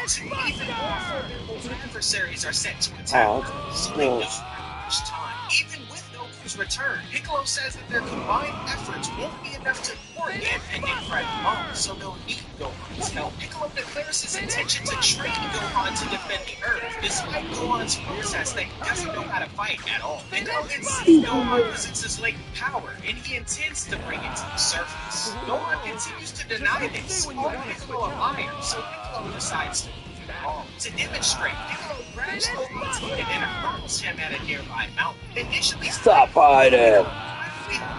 Two even more formidable adversaries are set to attack, so they know how much time. Even with Goku's return, Piccolo says that their combined efforts won't be enough to thwart the impending threat alone, so they'll need Gohan's help. Piccolo declares his intention to train Gohan to defend the Earth, despite Gohan's protest that he doesn't know how to fight at all. Piccolo insists Gohan possesses latent power, and he intends to bring it to the surface. Gohan continues to deny this, calling Piccolo a liar, so Piccolo decides to prove it wrong. To demonstrate, Piccolo grabs Gohan's hand and hurls him at a nearby mountain. Initially, Stop fighting!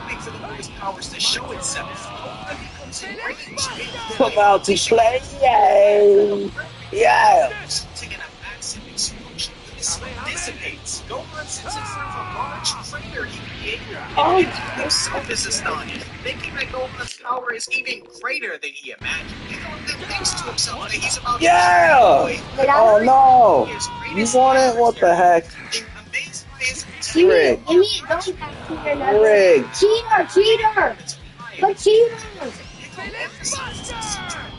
hoping for the boy's powers to show itself, Gohan becomes enraged. Come out to play! Yay! Yeah! Resulting in a massive explosion. The smoke dissipates. Gohan sits in front of a large crater he created, and Piccolo himself is astonished, thinking that Gohan's power is even greater than he imagined. Piccolo then thinks to himself that he's about Yeah! Oh no! You want it? What the heck? Amazed by his Rick. Give me a don't have cheater. Rick. Cheater! But cheater!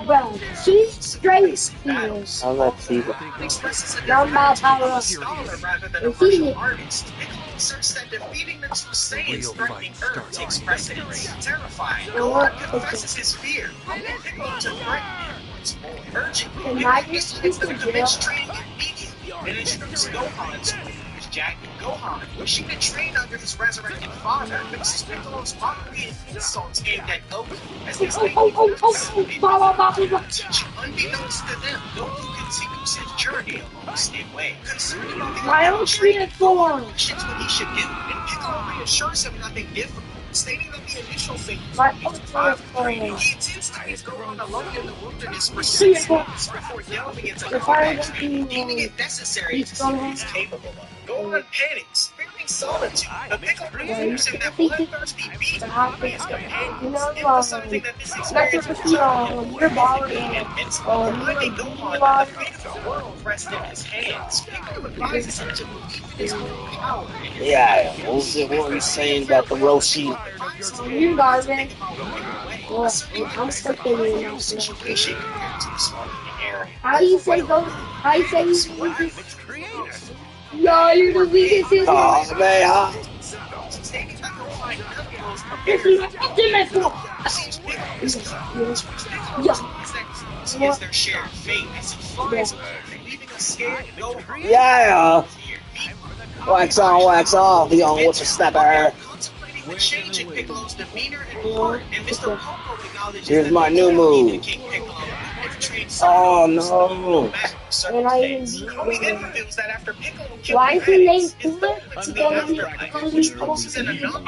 Well, she's straight cheaters. I'm not cheating. Normal power. Rather than a martial artist, Piccolo asserts that defeating the two Saiyans threatening Earth takes precedence. Terrified, Gohan confesses his fear, prompting Piccolo to threaten him once more, urging Piccolo to commence training immediately and instructs Gohan to wear his jacket. Gohan, wishing to train under his resurrected father, mixes Piccolo's mockery and insults aimed at Goku as they stay teaching unbeknownst to them. Goku continues his journey along the same way, concerned about the questions what he should do, and Piccolo reassures him nothing difficult, stating that the initial phase he intends to leave Gohan alone in the wilderness for 6 months before delving into combat training, deeming it necessary to see what he's capable of. Gohan panics, fearing solitude, but Piccolo informs him that bloodthirsty beasts will be his companions, emphasizing that this experience will be immense, reminding Gohan that the fate of the world rests in his hands. Piccolo advises him to believe in his own power. Yeah, what were you saying about the Rossi? You garbage. Well, I'm fucking you now. How do you say go? How do you say you no, you're the weakest. Oh, man. Is their shared fate as he flies away, leaving us scared and Gohan. Yeah! Wax on, wax off, young what's a stepper. Contemplating the change in Piccolo's demeanor and heart, and Mr. Popo acknowledges Here's my new move. King Piccolo. Oh no! Kobe then reveals that after Piccolo killed why isn't they flip to go to the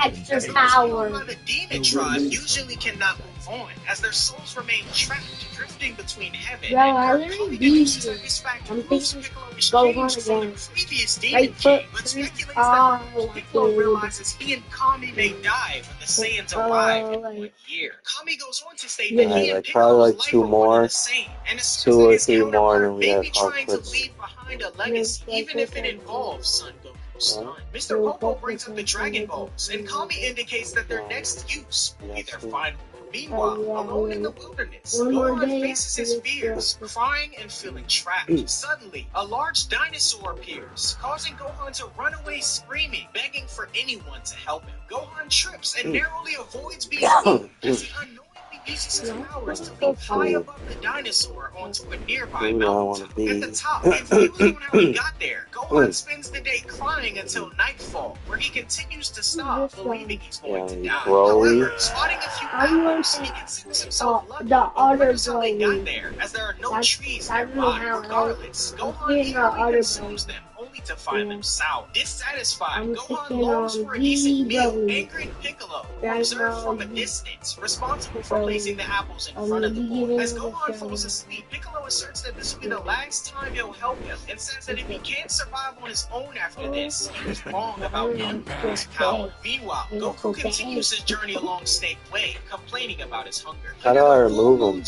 extra power? The demon tribe usually cannot move on, as their souls remain trapped, drifting between heaven and earth. Kobe deduces that this fact proves Piccolo is changed from the previous demon king, but speculates that Piccolo realizes he and Kami may die when the Saiyans arrive in 1 year. Kami goes on to state that he and Piccolo's life are one and the same, and two or three more, and we have trying to leave behind a legacy, even if it involves Son Goku's son. Mr. Popo brings up the Dragon Balls, and Kami indicates that their next use will be their final. Meanwhile, alone in the wilderness, Gohan faces his fears, crying and feeling trapped. Suddenly, a large dinosaur appears, causing Gohan to run away screaming, begging for anyone to help him. Gohan trips and narrowly avoids being eaten as he unknowingly uses his powers to leap high above the dinosaur onto a nearby mountain. At the top, confused on how he got there, Gohan spends the day crying until nightfall, where he continues to stop, believing he's going to die. However, spotting a few owls, he considers himself lucky, but how they got there, as there are no trees nearby. Regardless, Gohan eagerly consumes them, only only to find them sour. Dissatisfied, I'm Gohan picking longs on for a decent meal. DBZ. Angered Piccolo, Right observed now, from a distance, responsible for placing the apples in front of the boy. As Gohan falls asleep, Piccolo asserts that this will be the last time he'll help him, and says that if he can't survive on his own after this, he was wrong about Goku's power. Meanwhile, Goku continues his journey along Snake Way, complaining about his hunger. How do I remove him?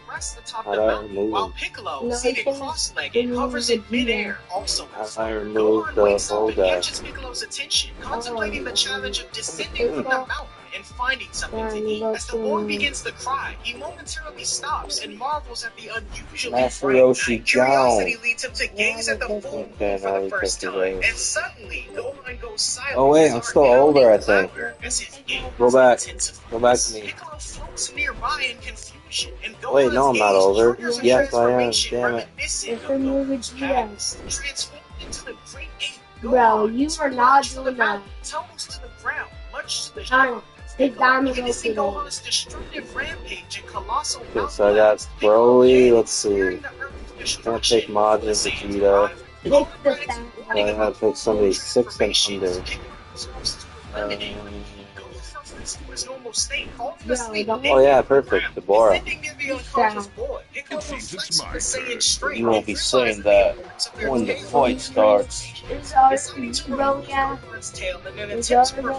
Rests atop How the do I mountain, remove while him? Piccolo, No, seated you can cross-legged, hovers in midair, also How has do I hunger. remove Gohan the wakes up old and guy? catches Piccolo's attention, contemplating the challenge of descending from the mountain and finding something to eat. As the boy begins to cry, he momentarily stops and marvels at the unusually Master bright Roshi night. Curiosity leads him to gaze at the full moon Okay, for now the he first touches time, those. and suddenly Gohan goes silent. Oh wait, as I'm our still pounding older, I think. louder as his gaze Go back. intensifies. Go back to me. Piccolo floats nearby in confusion, and Wait, no, I'm not Gohan's older. gaze triggers a Yes, I am. transformation Damn it. reminiscent It's of a movie Goku's to past. Transformed into the great ape, Bro, Gohan you are not to the doing that. mountain, tumbles to the ground, much to the Alright, shock of take Piccolo. Domino Witnessing today. Gohan's destructive rampage and colossal Okay, so I got Broly, let's see. Can't take Majin, Vegeta. Pick the sound. So I gotta pick somebody 6 and under. Oh yeah, perfect. Deborah. You won't be saying that when the fight starts. It's already bro, yeah. It's already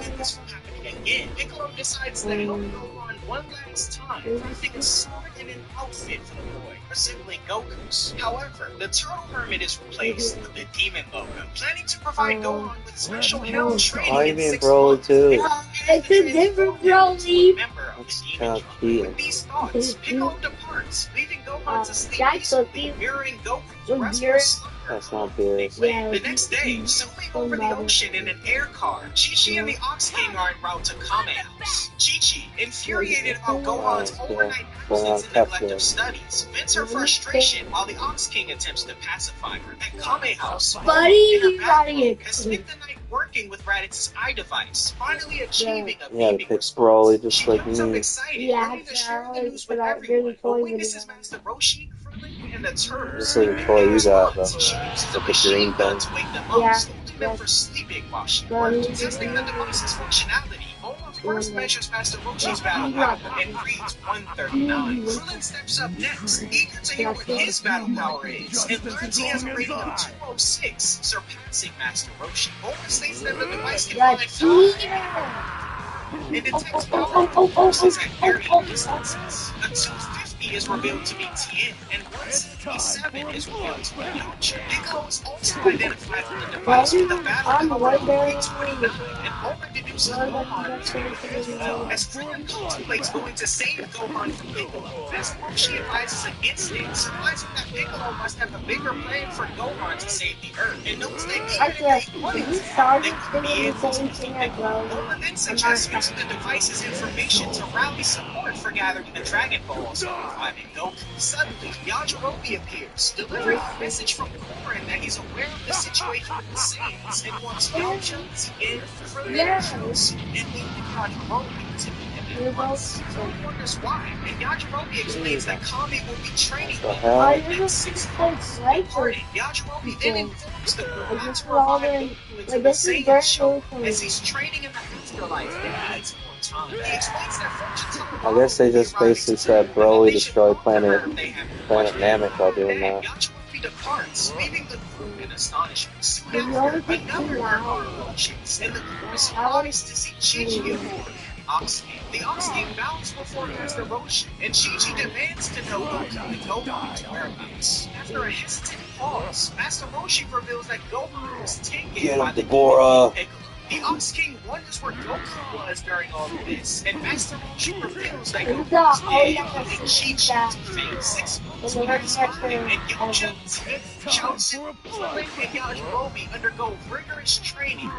Again, Piccolo decides that he'll go on one last time, crafting a sword and an outfit for the boy, resembling Goku's. However, the Turtle Hermit is replaced with the Demon Logo, planning to provide Gohan with special hell training in 6 months. It's a different Broly. That's kind of cheating. With these thoughts, Piccolo departs, leaving Gohan to sleep peacefully, mirroring Goku's restful slumber. That's not big. The next day, sailing over the ocean in an air car, Chi-Chi and the Ox King are en route to Kame House. Chi-Chi, infuriated about Gohan's overnight absence and neglect of studies, vents her frustration while the Ox King attempts to pacify her. At Kame House, Buddy, in her you gotta bathroom, get has spent the night working with Raditz's eye device, finally achieving a Yeah, beaming pick response. Broly just She like comes up me. excited, Yeah, ready to share the news for with that everyone, really but toy witnesses video. Master Roshi, Krillin, and the Turtles. This is the toy you got, though. She uses a With the machine green gun thing. to wake them up, Yeah, scolding them yeah. for sleeping while she Buddy, worked. Testing the device's functionality, Bulma first measures Master Roshi's battle power and reads 139. Krillin steps up next, eager to hear what his battle power is, and learns he has a rating of 206, surpassing Master Roshi. Bulma states that the device can find and detects power forces at varying distances. A 250 is revealed to be Tien, and 177 is revealed to be Yamcha. Piccolo is also identified with the device with the battle power of 329, and Bulma deduces Gohan is very as well. As Krillin contemplates going to save Gohan from Piccolo, as Roshi advises against it, surmising that Piccolo must have a bigger plan for Gohan to save the Earth, and notes that even if they wanted to, they wouldn't be able to defeat Piccolo. Bulma then suggests using the device's information to rally support for gathering the Dragon Balls and reviving Goku. Suddenly, Yajirobe appears, delivering a message from Korin that he's aware of the situation with the Saiyans and wants Yamcha, Tien, Krillin, Jutsu, and even Yajirobe to meet him at once. Krillin wonders why, and Yajirobe explains that Kami will be training Goku in 6 months. Departing, Yajirobe then informs the group not to revive Goku until the Saiyans show as he's training in the afterlife and needs more time. He explains that fortune I guess they just basically said Broly destroyed Planet Namek while doing that. Yajirobe departs, leaving the group in astonishment. Soon after, another aircar approaches, and the group is surprised to see Chi-Chi aboard. The Ox King bows before Master Roshi, and Chi-Chi demands to know Gohan's whereabouts. After a hesitant pause, Master Roshi reveals that Gohan was taken by the Deborah. Piccolo. The Ox King wonders where Goku was during all of this, and Master Roshi reveals that Goku was dead, leaving Chi-Chi to fade 6 months pass by, and Yamcha, Tien, Chaozu, Krillin, and Yajirobe undergo rigorous training.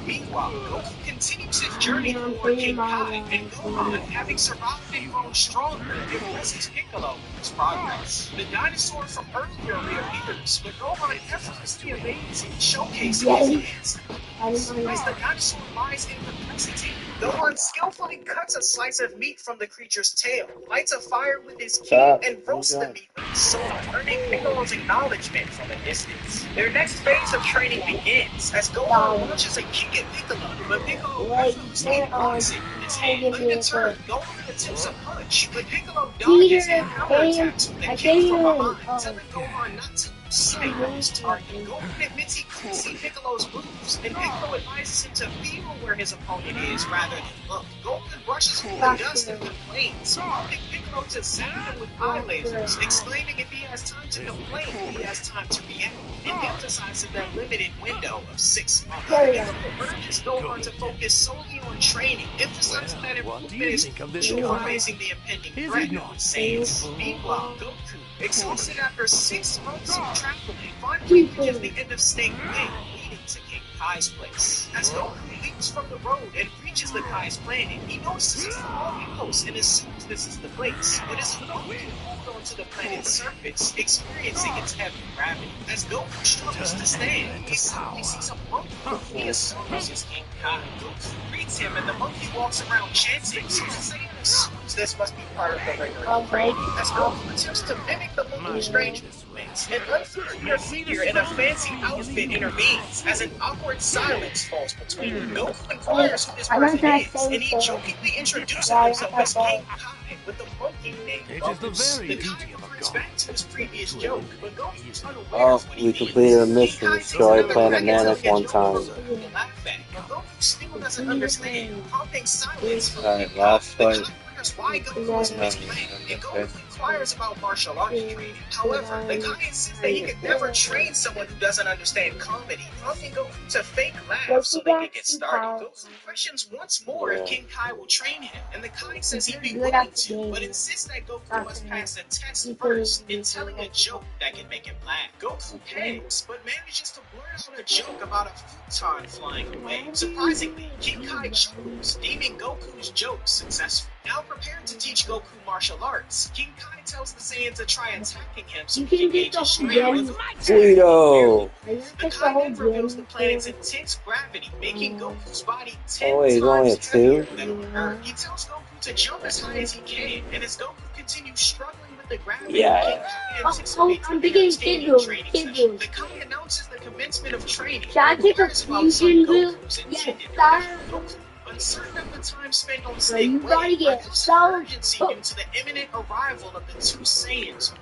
Meanwhile, Goku continues his journey toward King Kai, and Gohan, having survived and grown stronger, impresses Piccolo with his progress. The dinosaur from earlier reappears, but Gohan effortlessly evades, showcasing his hands. As the dinosaur lies in perplexity. Gohan skillfully cuts a slice of meat from the creature's tail, lights a fire with his key, and roasts the meat with his sword, earning Piccolo's acknowledgement from a distance. Their next phase of training begins as Gohan launches a kick at Piccolo, but Piccolo ruthlessly blocks it with his hand. Undeterred, Gohan attempts a punch, but Piccolo dodges and counterattacks with a kick from behind, telling Gohan not to lose sight of his target. Gohan admits he couldn't see Piccolo's moves, and Piccolo advises him to feel where his opponent is rather than look. Gohan brushes through the dust and complains, prompting Piccolo to zap him with eye lasers, exclaiming if he has time to complain, he has time to react, and emphasizing their limited window of 6 months. Piccolo urges Gohan to focus solely on training, emphasizing that improvement is crucial for facing the impending threat of the Saiyans. Meanwhile, Goku, exhausted after 6 months of traveling, finally reaches the end of State Wing, leading to King Kai's place. As Goku leaps from the road and reaches the Kai's planet, he notices the wrong house and assumes this is the place. But as Goku holds onto the planet's surface, experiencing its heavy gravity, as Goku struggles to stand, he suddenly sees a monkey who he assumes is King Kai. Goku greets him and the monkey walks around chanting, so Saiyan assumes this must be part of the regular training. As Goku attempts to mimic the monkey's strange movements, an unfamiliar figure in a fancy outfit intervenes as an awkward silence falls between them. Goku inquires who this person is, and he jokingly introduces himself as King Kai with the monkey named Bubbles. The Kai reverts back to his previous joke, but Goku's unaware of what he we means. completed a mission. King Kai takes Destroy another Planet crack at Namek telling one a joke time. Goku will laugh at, but Goku still doesn't understand, prompting silence from Alright, King Kai. last The fight. Kai wonders why Goku is misplaying, and Goku inquires about martial arts training. However, the Kai insists that he could never train someone who doesn't understand comedy, prompting Goku to fake laugh so they can get started. Goku questions once more if King Kai will train him, and the Kai says he'd be willing to, but insists that Goku must pass a test first in telling a joke that can make him laugh. Goku panics, but manages to blurt out a joke about a futon flying away. Surprisingly, King Kai chuckles, deeming Goku's joke successful. Now prepared to teach Goku martial arts, King Kai tells the Saiyans to try attacking him so he can gauge his strength with Guido! The Kai then reveals the planet's intense gravity, making Goku's body 10 Oh, wait, he's only times at 2? heavier than Earth. He tells Goku to jump as high as he can, and as Goku continues struggling with the gravity, Yeah. King Kai anticipates I'm a beginning devastating Kid training Buu. session. The Kai announces the commencement of training. Should I take a Inquires about Son fusion Buu? Goku's Yes, intended sir. Goku, uncertain of the time spent on So Snake you Way, gotta get reveals so an urgency due to the imminent arrival of the 2 Saiyans.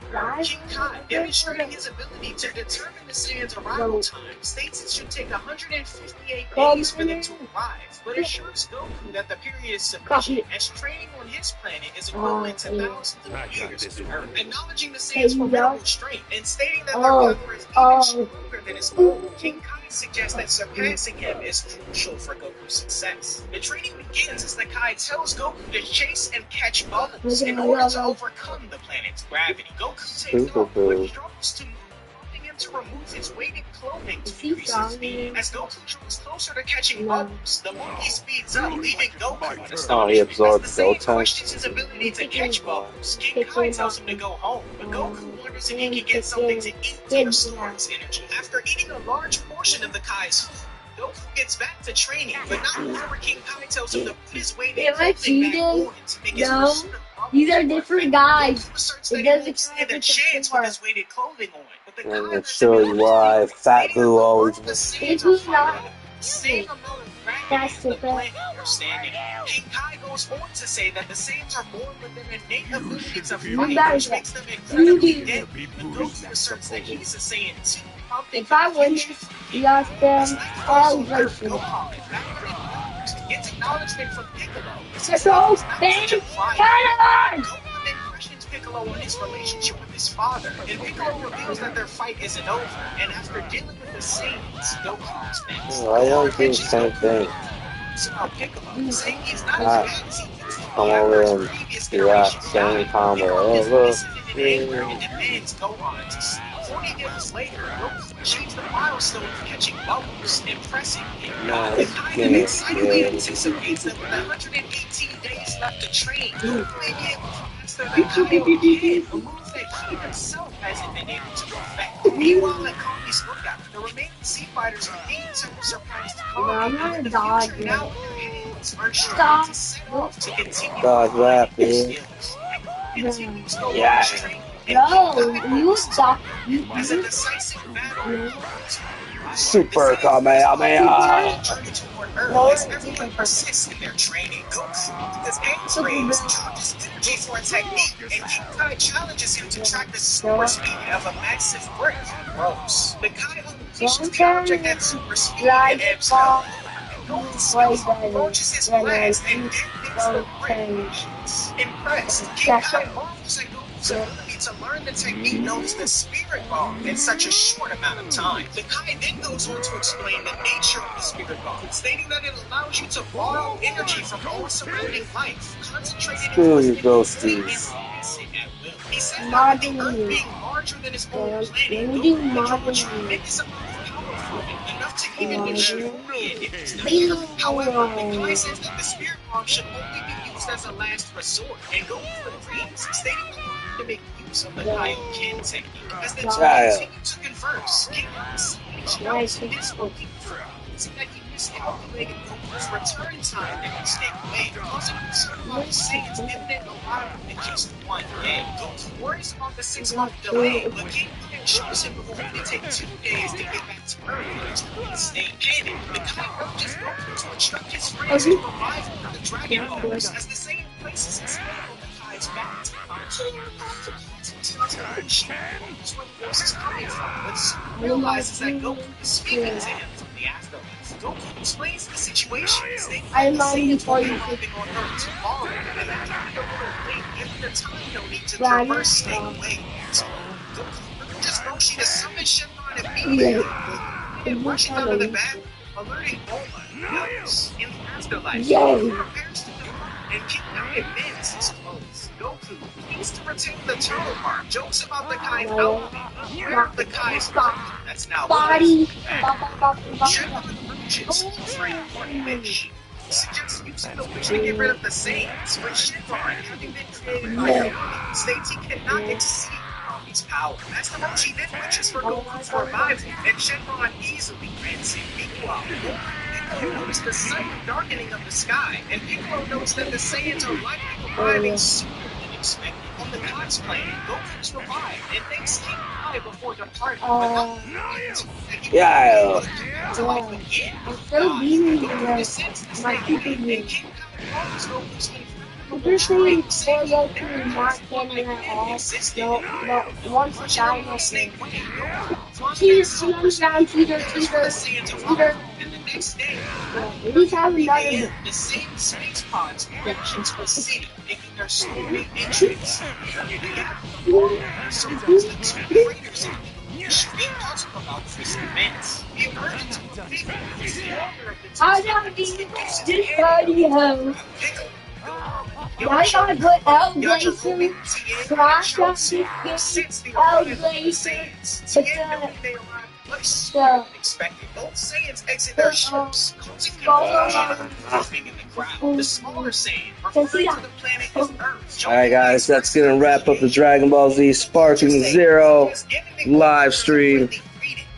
King Kai, demonstrating his ability to determine the Saiyans' arrival time, states it should take 158 days for them to arrive, but assures Goku that the period is sufficient, as training on his planet is equivalent to thousands of years to Earth. Acknowledging the Saiyans' formidable strength and stating that their power is even stronger than his own, King Kai suggests that surpassing him is crucial for Goku's success. The training begins as the Kai tells Goku to chase and catch bubbles in order to overcome the planet's gravity. Goku takes off, but struggles to move, prompting him to remove his weighted clothing to increase his speed. As Goku draws closer to catching bubbles, the monkey speeds up, leaving Goku astonished. Oh, he absorbed As the Saiyan Goten. questions his ability to catch bubbles, King Kai tells him to go home, but Goku wonders if he can get something to eat to restore his energy. After eating a large portion of the Kai's food, Goku gets back to training, but not before King Kai tells him to put his weighted clothing back on to make his pursuit of bubbles These are more different effective. guys. Goku asserts It that he doesn't won't stand a count chance before. with his weighted clothing on, but the Kai I'm gonna lets show him you know why his Fat stating Boo that the always world the wins. Saiyans Boo's are not fighting the same amount of gravity That's as the super. planet they're standing on. King Kai goes on to say that the Saiyans are born with an innate ability to fight, which makes them incredibly deadly. But Goku asserts that he's a Saiyan too, prompting If I win confusion. this, you got As them night falls all on Earth, racing. Gohan, battling bubbles, gets acknowledgement from Piccolo. Control, bang, cannon! Gohan then questions Piccolo on his relationship with his father, and Piccolo reveals that their fight isn't over, and after dealing with the Saiyans, Goku is next. Why don't Gohan do the mentions same Goku thing? about Piccolo, saying he's not as Ah, bad as he used to be come after over his and previous do that iteration same died. combo. Piccolo Oh, is look. distant in anger and demands Gohan to stop. 40 years later, Goku achieves the milestone of catching bubbles, impressing King Kai. The Kai then excitedly anticipates that with 118 days left to train, Goku may be able to master the Kai again, a move that he himself hasn't been able to perfect. Meanwhile, at Kami's lookout, The remaining Z fighters are being surprised. I'm not a dog. Now in their hands are trying to set off to continue Dog rap, their dude. skills. Continues to Yeah. launch training and Bro, keep you stop. as a decisive battle. Super Kamehameha. Journey toward Earth as everyone persists in their training. Because X-rays charges energy for a technique, and Kai challenges him to track the super speed of a massive brick. Gross. The Kai unleashes the object at super speed and amps up. Approaches his blast and detonates the brick. Impressed, Kai marvels at Goku's ability to learn the technique known as the Spirit Bomb in such a short amount of time. The Kai then goes on to explain the nature of the Spirit Bomb, stating that it allows you to borrow energy from all surrounding life, concentrated into Screw a you, ghosties. He said that with the Earth being larger than his own planet, Goku can draw a tremendous amount of power from it, enough to even destroy it if it's not. However, the Kai says that the Spirit Bomb should only be used as a last resort, and Goku agrees, stating that to make use of the Kaioken technique. As the two continue to converse, King shows disbelief that he miscalculated Goku's return time and mistake away, causing concern about the Saiyans' imminent arrival in just one day. Goku worries about the 6-month delay, but King shows him it will only take 2 days to get back to Earth in its current state. Panic, the Kai urges Goku to instruct his friends to revive him with the Dragon Balls as the Saiyan places his hand on the Kai's back. Forces coming from, but realizes that Goku is speaking to him from the afterlife. Goku explains the situation, stating that the Saiyans will be arriving on Earth tomorrow, and that they are a little late given the time they'll need to traverse stay away. So Goku urges Roshi to summon Shenron immediately, and rushing out of the bathroom, alerting Bulma else in the afterlife. He prepares to depart, and King Kai bends his clothes. Goku, pleased to retain the turtle mark, jokes about the Kai's outfit, where the Kai's that's now Body. Shenron urges for an important wish. He suggests using the wish to get rid of the Saiyans, but Shenron, having been created by Kami, states he cannot exceed Kami's power. Master Roshi then wishes for Goku's revival, and Shenron easily grants him Piccolo. Piccolo noticed the sudden darkening of the sky, and Piccolo notes that the Saiyans are likely arriving sooner than expected. On the God's planet, Goku's revived and thanks King Kai before departing, but not Yeah. to life again. I'm so busy Goku descends the my snake, people and here. King Kai calls Goku's You're saying for Goku is not canon at all? No, once a guy has been. Cheater. And the next day, At least have another. the same space pods reactions proceed, making their slowing entrance. So the two craters in the being puzzled about this event. The emergence of the big is the owner of the two. I don't need this party home. I gotta put out Glacier, crash up this out Glacier, Expected both Saiyans exit their ships, causing confusion in the crowd. The smaller Saiyan, referring to the planet as Earth. Alright guys, that's gonna wrap up the Dragon Ball Z Sparking Zero live stream.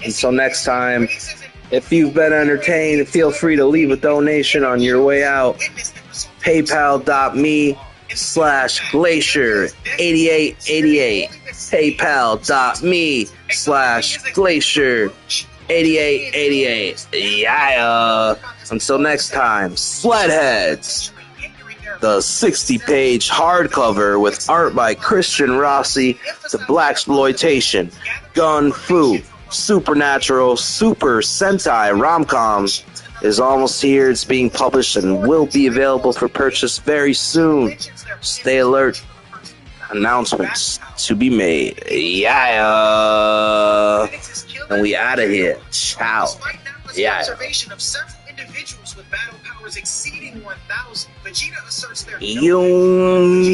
Until next time, if you've been entertained, feel free to leave a donation on your way out. PayPal.me/Glacier8888. PayPal.me/Glacier8888. Yeah. Until next time, SLED HEADZ. The 60-page hardcover with art by Christian Rossi, the Blaxploitation, Gun Fu, Supernatural, Super Sentai Rom-Com is almost here. It's being published and will be available for purchase very soon. Stay alert. Announcements to be made. Yeah. And we out of here. Ciao. Yeah. Observation of several individuals with battle powers exceeding 1,000. Vegeta asserts their Yung.